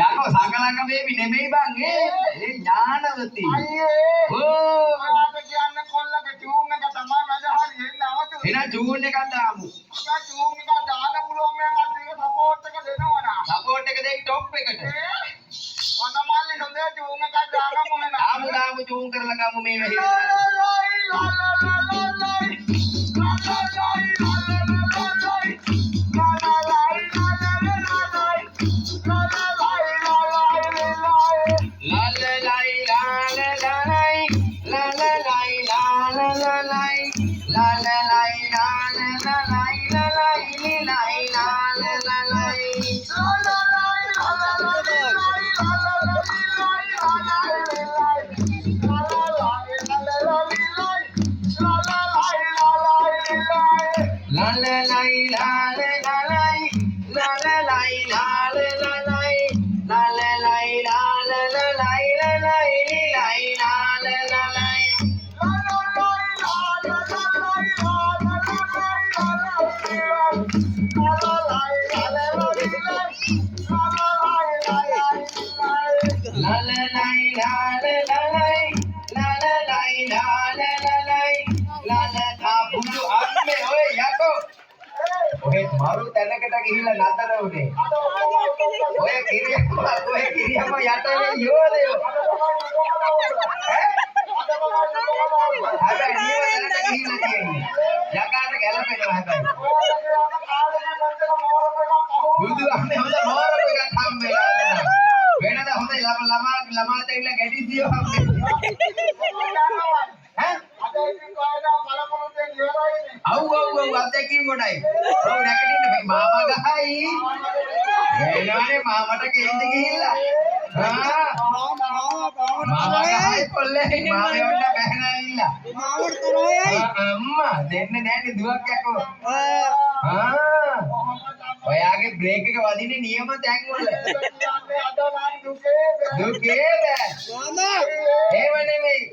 යකෝ සකලක බේබි නෙමෙයි බං ඒ ඥානවති. ඕ ඔයාට කියන්න කොල්ලගේ ටියුන් එක තමයි මම හරි එන්න අවතු. එන ජූන් එකක් දාමු. ඔයා ටියුන් එක දාන්න පුළුවන් මේකට ඒක සපෝට් එක දෙනවා. සපෝට් එක දෙයි টොප් එකට. ඔන්නමල්ලි හොඳේ ටියුන් එකක් දාගමු එහෙනම්. දාමු ජූන් කරලා ගමු මේ වෙහෙම. मारू तැනකට ගිහිල්ලා නතර උනේ. ඔය කිරියම යට යෝදේ. හැබැයි නියම තැනකට ගිහිල්ලා තියෙන්නේ. යකාට ගැලපෙනවා හැබැයි. බුදු අම්මේ හොඳ මෝරප එකක් හම්බෙලා දෙනවා. වෙනද හොඳ ළමා දෙන්න ගැටි දියෝ හම්බෙන්නේ. ඈ? අද ඉතින් කායදා බලපොරොත්තු දෙන්න ඉවරයිනේ. අව් අත්දැකීම් කොටයි. ඔව් නැගිටින්න මේ මාමා ගහයි. එනවනේ මාමට කේන්ද ගිහිල්ලා. මාමා ගහයි කොල්ලේ මාමේ වන්න බැහැන ඇවිල්ලා. මාමට තරහයි. අම්මා දෙන්නේ නැන්නේ දුවක් යකෝ. ඔයාගේ බ්‍රේක් එක වදින්නේ නියම තැන් වල. දුකේ බෑ. මාමා. ඒව නෙමෙයි.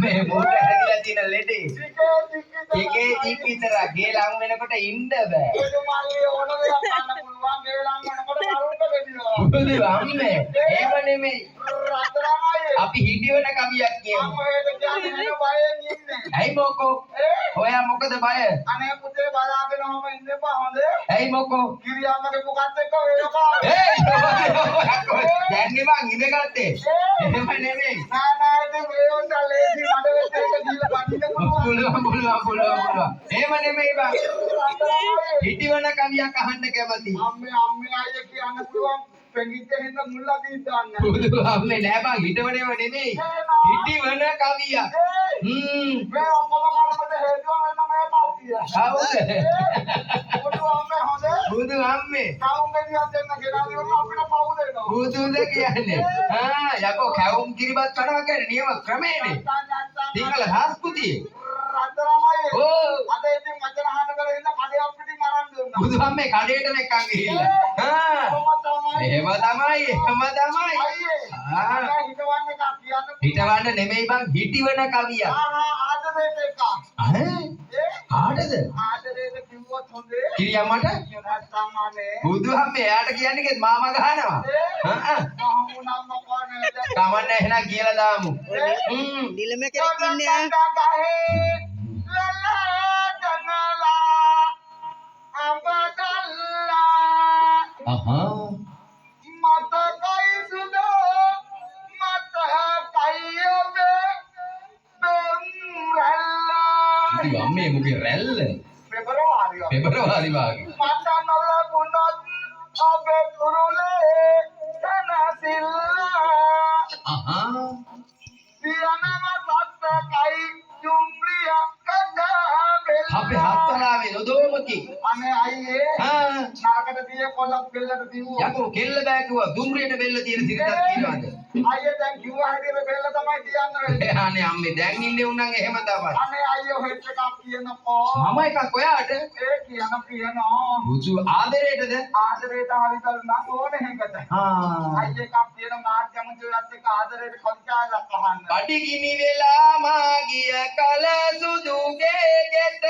මේ මොකද හැදිලා තියෙන ලෙඩේ. එකේ ජීප් විතර ගේ ලඟ වෙනකොට ඉන්න බෑ. බුදු අම්මේ ඒව නෙමෙයි. අපි හිටියවන කවියක් කියමු. ඇයි මොකෝ? ඔයා මොකද බය? අනේ පුතේ බලාගෙන ඔහම ඉන්න එපා හොඳේ. ඇයි මොකෝ? කිරියම්මගේ පුකත් එක්ක වේලකා. දැන්නේ මං ඉඳගත්තේ. එහෙම නෙමෙයි. නෑ ඉතින් මේ උන්ට ලේසි මඩ වෙච්ච එක දීලා බඳින්න පුළුවන්. එහෙම නෙමෙයි බං. හිටියවන කවියක් අහන්න කැමති. අම්මේ අයියා කියන්න පුළුවන්. පෙඟිච්ච හින්දා මුල්ලා දී දාන්න. බුදු අම්මේ නෑ බං හිටවනේව නෙමෙයි. හිටිවන කවියක්. මේ ඔක්කොම කලකට හේතුව වෙන මේ කව්තිය. කවුද? බුදු අම්මේ හොඳේ. බුදු අම්මේ. කවුම් ගෙඩියක් දෙන්න ගෙනාලා ඉවරලා අපිට පව් දෙනවා. බුදුද කියන්නේ. යකෝ කැවුම් කිරිබත් කනවා කියන්නේ නියම ක්‍රමයනේ. සිංහල සංස්කෘතිය. රත්තරමයි. ඕ. අද ඉතින් මචං අහන්න කරේ ඉන්න කඩයක් පිටින් අරන් දුන්නා. බුදු අම්මේ කඩේට මෙක්කන් ගිහිල්ලා. එහෙම තමයි. අයියේ. හිතවන්න එකක් කියන්න. හිටවන්න නෙමෙයි බං හිටිවන කවියක්. ආදරේට එකක්. කාටද? ආදරේට කිව්වොත් හොඳේ. කිරියම්මට? නැත්තම් අනේ. බුදු අම්මේ එයාට කියන්නේ මාමා ගහනවා. මහමුණම්ම කොනේ. කමන්න එහෙනම් කියලා දාමු. නිලම කෙනෙක් ඉන්නේ අම්මේ මුගේ රැල්ල පෙබරවාරි වාගේ අපේ හත්තනාවේ නොදෝමකි අනේ අයියේ ආ නාකට දියේ කොල්ලක් බෙල්ලට දීවෝ යකෝ කෙල්ල බෑකුවා දුම්රියට බෙල්ල තියෙන සිරිතක් කියනවාද? අයියේ දැන් කිව්වා හැටියට බෙල්ල තමයි කියන්නේ අනේ අම්මේ දැන් ඉන්නේ උන්නන් එහෙම තමයි. අනේ අයියෝ හෙට් එකක් කියනකෝ මම එකක් ඔයාට ඒ කියනවා බුදු ආදරේටද? ආදරේට හරිතල් නම් ඕනේ හැකට අයියේ එකක් කියන මාත්‍යමුතුලත් එක්ක ආදරේට කොන්චාලක් අහන්න කඩිගිනි වෙලා මා ගිය කල සුදු ගෙට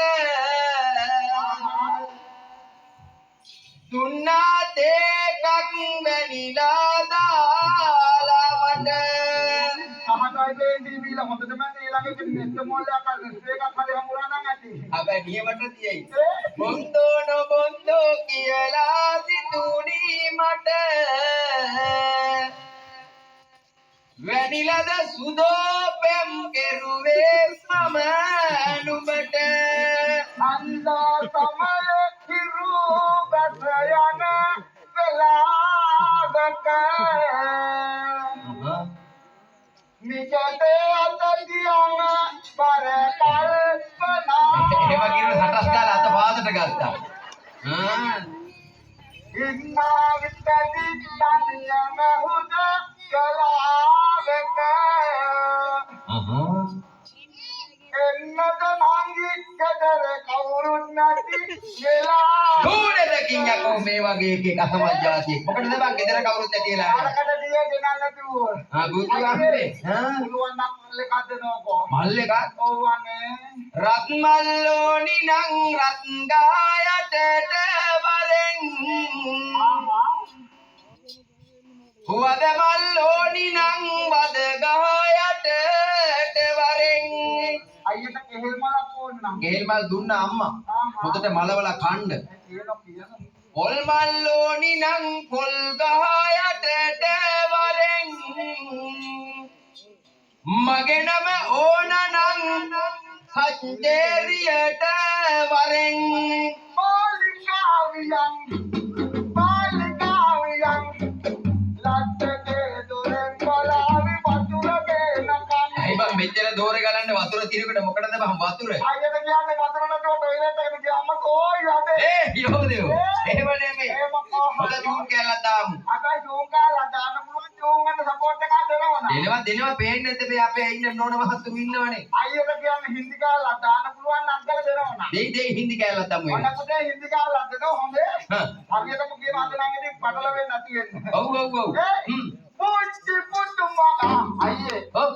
දුන්නා තේකක් වැනිලා දාලා මට සමහරවිට ටීවී ලා හොඳටම ඊළඟට නෙත් මොල්ලයක් අල්ලන එකක් හරි හම්බුනා නම් ඇති හැබැයි නියමට තියයි බොන්දෝ නොබොන්දෝ කියලා සිතුනි මට වැනිලාද සුදෝ පෙම් කෙරුවේ සම නුඹට අන්දා තමයි කිරු බස යන වෙලාවක නිකතේ අතදියන බර කල්පනා එහෙම කියන සටස් කාලා අත පාදට ගත්තා ඉන්නා විත්තදි තනියම හුද කලාවක එන්නද මංගි කදර කවුරුත් නැති වෙලා කෝඩදකින් යකෝ මේ වගේ එකක් අසමත් જાතියෙක් මොකටද බං ගෙදර කවුරුත් නැතිලා අරකට දිය ගෙනල්ලා දුවෝ බුදු අම්මේ පුළුවන් නම් මල්ලේ කද්දනෝකෝ මල් එකක් ඕවනේ රත් මල්ලෝනි නං රත් ගායටට වරෙන් වද මල්ලෝනි නං වද ගායටට වරෙන් අයියට කෙහෙල් මලක් ඕන නම් ගෙල් මල් දුන්න අම්මා හොදට මලවල කන්න කියන පොල් මල්ලෝනි නං පොල් ගහයටට වරෙන් මගේ නම ඕන නං හච්චේරියට වරෙන් පාලිකාවියන් ලත්තේ දොරෙන් බලාවි වතුරේ නකන් ඇයි බං මෙච්චර දෝරේ ගලන්න වතුර තිරකට මොකටද බං වතුර අයියට කියන්නේ වතුර නැතුව ටොයිලට් එකට ගියාම කොයි යන්නේ යෝදේව එහෙම නෙමෙයි හොඳ ජූන් කැල්ලක් දාමු අකයි ජෝංගාලා දාන්න පුළුවන් ජෝංගන්න සපෝට් එකක් දෙනවා දෙනවා පේන්නේ නැද්ද මේ අපේ ඉන්න නෝන මහත්තුරු ඉන්නවනේ අයියට කියන්නේ හින්දි කාලා දාන්න පුළුවන් නම් අංකල දෙනවා දෙයි හින්දි කැල්ලක් දාමු මම පුතේ හින්දි කාලා දෙනවා හොඳේ හා හරියටම කියන අද නම් ඉතින් පටල වෙන්නේ නැති වෙන්නේ ඔව් පුංචි පුතුමා අයියේ ඔව්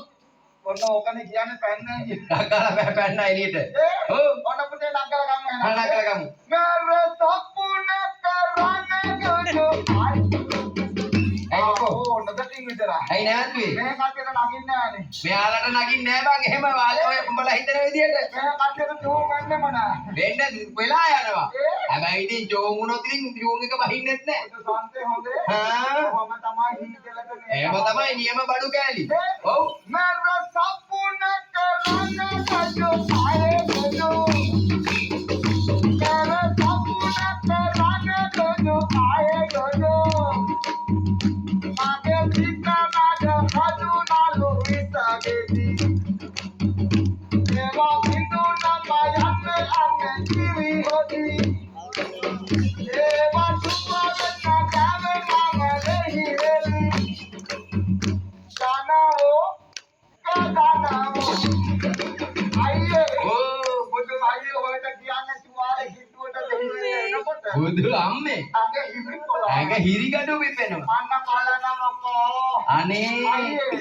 ඔන්න ඕකනේ කියන්නේ පැන්නේ නගලා පැන්න එළියට ඔව් ඔන්න පුතේ නංගල ගමු එහෙනම් නගලා ගමු මර සපුන කරන්න ගොඩ ඕ නදකින් විතරයි ඇයි නැවතුනේ මේ කට්ටියට නගින්නේ නැහනේ මෙයාලට නගින්නේ නැහැ බං එහෙම වාලේ ඔය උඹලා හිතන විදියට මේ කට්ටියට ජෝන් වෙන්නේ මොනා වෙන්න වෙලා යනවා හැබැයි ඉතින් ජෝන් වුණොත් ඉතින් ජෝන් එක බහින්නෙත් නැහැ සන්තේ හොඳේ හා කොහොම තමයි හිතෙලකනේ එහෙම තමයි නියම බඩු කෑලි ඔව් මර සපුන කරන්න ගොඩ ආයේ ගොඩ මර සපුන කරන්න ගොඩ ආයේ ගොඩ මාගේ පිටනාද හදුනාලු විසගෙදි ඒවා බින්දුනා මයන්නේ අන්නේ කිවි හොදි ඒවා සුවවෙන්න කාවේ මම දෙහිරෙලි දානෝ කදානෝ අයියේ බුදු අයියේ ඔයාලට කියන්නේ තුවාලේ හිටුවට දෙහිරෙන්නේ නකොට බුදු අම්මේ අගේ හිමිකොලා ඇඟ හිරිගඩු පිපෙනවා අන්න කාලනම අපෝ අනේ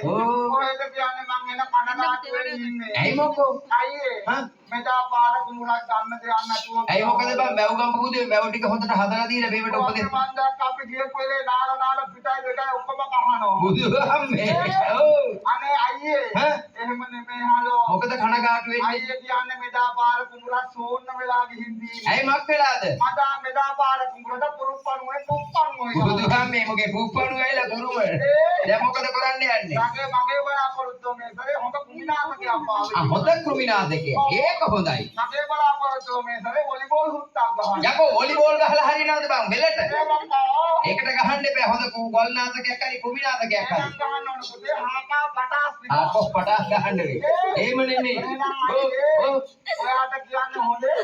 ඔයද කියන්නේ මං එන කනගාටු වෙන්නේ ඉන්නේ ඇයි මොකෝ අයියේ හා මෙදා පාර කුඹුරක් ගන්න දෙයක් නැතුව ඇයි මොකද බං වැව් ගම්පු පුදේ වැව් ටික හොඳට හදලා දීලා මේවට උපදෙස් මං දැක්ක අපි ගියපු වෙලේ නාල පිටයි දෙකයි ඔක්කොම කහනවා බුදු අම්මේ ඔව් අනේ අයියේ හා එහෙම නෙමෙයි හලෝ මොකද කනගාටු වෙන්නේ අයියේ කියන්නේ මෙදා පාර කුඹුරක් සෝන්න වෙලා ගිහින් දීලා ඇයි මක් වෙලාද මදා මෙදා පාර කුඹුරට පුරුප්පණුවේ පුප්පණුවේ බුදු අම්මේ මොකේ පුප්පණු ඇවිල්ලා ගුරුම දැන් මොකද කරන්න යන්නේ මගේ බලාපොරොත්තු මේ සරේ හොඳ කුමිනාසකේ අප්පා. හොඳ කෘමිනාශකය. ඒක හොඳයි. මගේ බලාපොරොත්තුව මේ සැරේ වොලිබෝල් හුත්තක් ගහන්න. යකෝ වොලිබෝල් ගහලා හරිනවද බං මෙලට? ඒ බංකෝ. ඒකට ගහන්න එපා. හොඳ ගෝල් නාශකයක් හරි කෘමිනාශකයක් හරි. එහෙනම් ගහන්න ඕන පුතේ හාකා පටාස් විතර. ආපෝ පටස් ගහන්න වෙයි. එහෙම නෙමෙයි. ඔයාට කියන්න හොඳේ.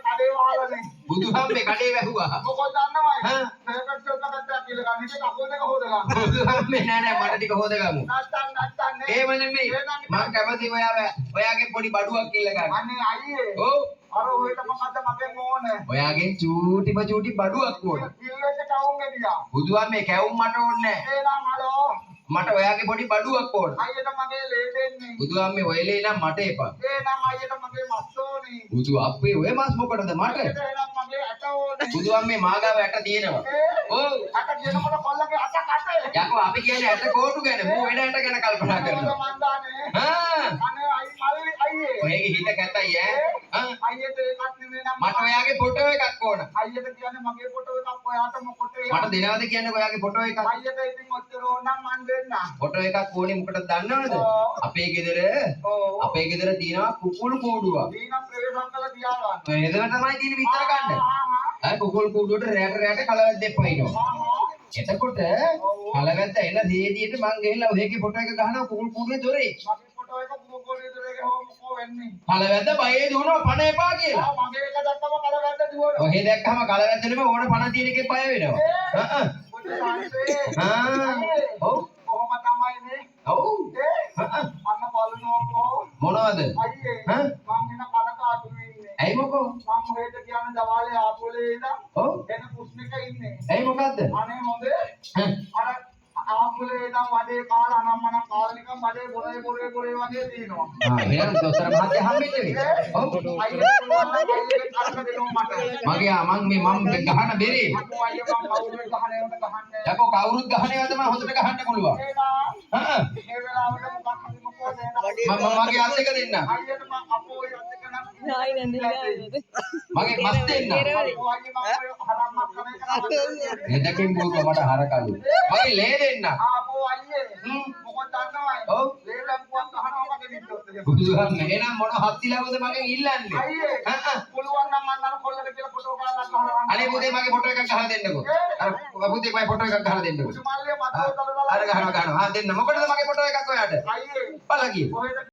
කඩේ වහලනේ. බුදුහාමේ කඩේ වැහුවා. මොකද දන්නවයි? මේකට චොක්කටක් කියලා ගන්න ඉතින් කකුල් දෙක හොද ගන්න. බුදුහාමේ නෑ මට ටික හොදගමු. නැත්තම් නේ. එහෙම නෙමෙයි. මම කැමති ඔයාගේ පොඩි බඩුවක් කිල්ල ගන්න. අනේ අයියේ. ඔව්. අර ඔහෙට මොකද්ද මගෙන් ඕනේ? ඔයාගෙන් චූටිම චූටි බඩුවක් ඕන. කිල්ලෙට කවුම් ගෙඩියා. බුදුහාමේ කැවුම් මට ඕනේ නෑ. එහෙනම් හලෝ. මට ඔයාගේ පොඩි බඩුවක් ඕන. අයියට මගේ ලේ දෙන්නේ. බුදුහාමේ ඔයලේ නම් මට එපා. එහෙනම් අයියට මගේ මස් ඕනේ. බුදු අපේ ඔය මාස් මොකටද මට? එහෙනම් මගේ ඇට ඕනේ. බුදුහාමේ මාගාව ඇට තියෙනවා. ඔව්. අට කියනකොට කොල්ලගේ අට කටේ. යකෝ අපි කියන්නේ ඇට කෝටු ගැන. මෝ වෙන ඇට ගැන කල්පනා කරනවා. මන් දානේ. ආ අනේ අයියේ. ඔයගේ හිත කැතයි ඈ. අයියට ඒකත් නෙමෙයි නම් මට ඔයාගේ ෆොටෝ එකක් ඕන. අයියට කියන්නේ මගේ ෆොටෝ එකක් ඔයාට මොකටද මට දෙනවද කියන්නේ ඔයාගේ ෆොටෝ එකක්? අයියට ඉතින් ඔච්චර ඕනම් මන් දෙන්න. ෆොටෝ එකක් ඕනේ මොකටද දන්නවද? අපේ ගෙදර ඔව්. අපේ ගෙදර තියෙනවා කුකුල් කූඩුවක්. දීනම් ප්‍රවේශම් කළා තියාගන්න. ඔය හෙදම තමයි තියෙන විතර ගන්න. අය කුකුල් කූඩුවට රැට කලවැද්දෙක් පයින්නවා. එතකොට කලවැද්ද එන දේදියට මං ගිහිල්ලා ඔයගේ ෆොටෝ එක ගහනවා කුකුල් කූඩුවේ දොරේ. මගේ ෆොටෝ එක මොකෝලේ දරේක මොකෝ වෙන්නේ. කලවැද්ද බයේ දුවනවා පණ එපා කියලා. මගේ එක දැක්කම කලවැද්ද දුවනවා. ඔහෙ දැක්කම කලවැද්ද නෙමෙයි ඕන පණ තියෙන එකේ බය වෙනවා. ඔව්. කොහොම තමයි මේ? ඔව්. අන්න බලනෝකෝ. මොනවද? අයියේ. මම එන කලකාටු ඉන්නේ. ඇයි මොකෝ? මම හොයද කියන්නේ දවාලේ ආපෝලේ ඉඳන් ඔව්. එන කුස්නික ඉන්නේ. ඇයි මොකද්ද? අනේ හොඳේ. අර ආපෝලේ ඉඳන් වඩේ කාලා අනම්මනම් කාලා නිකන් බඩේ බොරේ වගේ තියෙනවා. එහෙනම් දොස්තර මහත්තයා හම්බෙන්නේ නේ. ඔව්. අයියේ පුළුවන් නම් අයියේ කරන්න දෙනවා මට. මගේ මම ගහන බෙරේ. අකෝ අයියේ මම කවුරුත් ගහනේවට ගහන්නේ. යකෝ කවුරුත් ගහනේවා තමයි හොඳට ගහන්න පුළුවන්. ඒ වෙලාවට මොකක් හරි මොකෝ දෙන්න. මගේ අත් එක දෙන්න. අයියට මම අපෝ යත් එක නම් මගේ මස් දෙන්න. අපෝ අයියේ මම හරම්මත් කරේ. එදකින් බෝරුව මට හරකලු. මගේ ලේ දෙන්න. ආපෝ අයියේ මොකද දන්නවයි? ඔව්. ලේලම් පුවක් ගහනවා මගේ විද්දොත් එක. බුදුහාම එහෙනම් මොන හත්තිලවද මගෙන් ඉල්ලන්නේ? අයියේ පුළුවන් නම් මම අර කොල්ලට කියලා ෆොටෝ ගාලා ගහනවා. අනේ පුතේ මගේ ෆොටෝ එකක් ගහලා දෙන්නකෝ. අර පුතේ මගේ ෆොටෝ එකක් ගහලා දෙන්නකෝ. සුමල්ලිය මතෝ අර ගහනවා. දෙන්න. මොකටද මගේ ෆොටෝ එකක් ඔයාට? අයියේ බලගිය. කොහෙද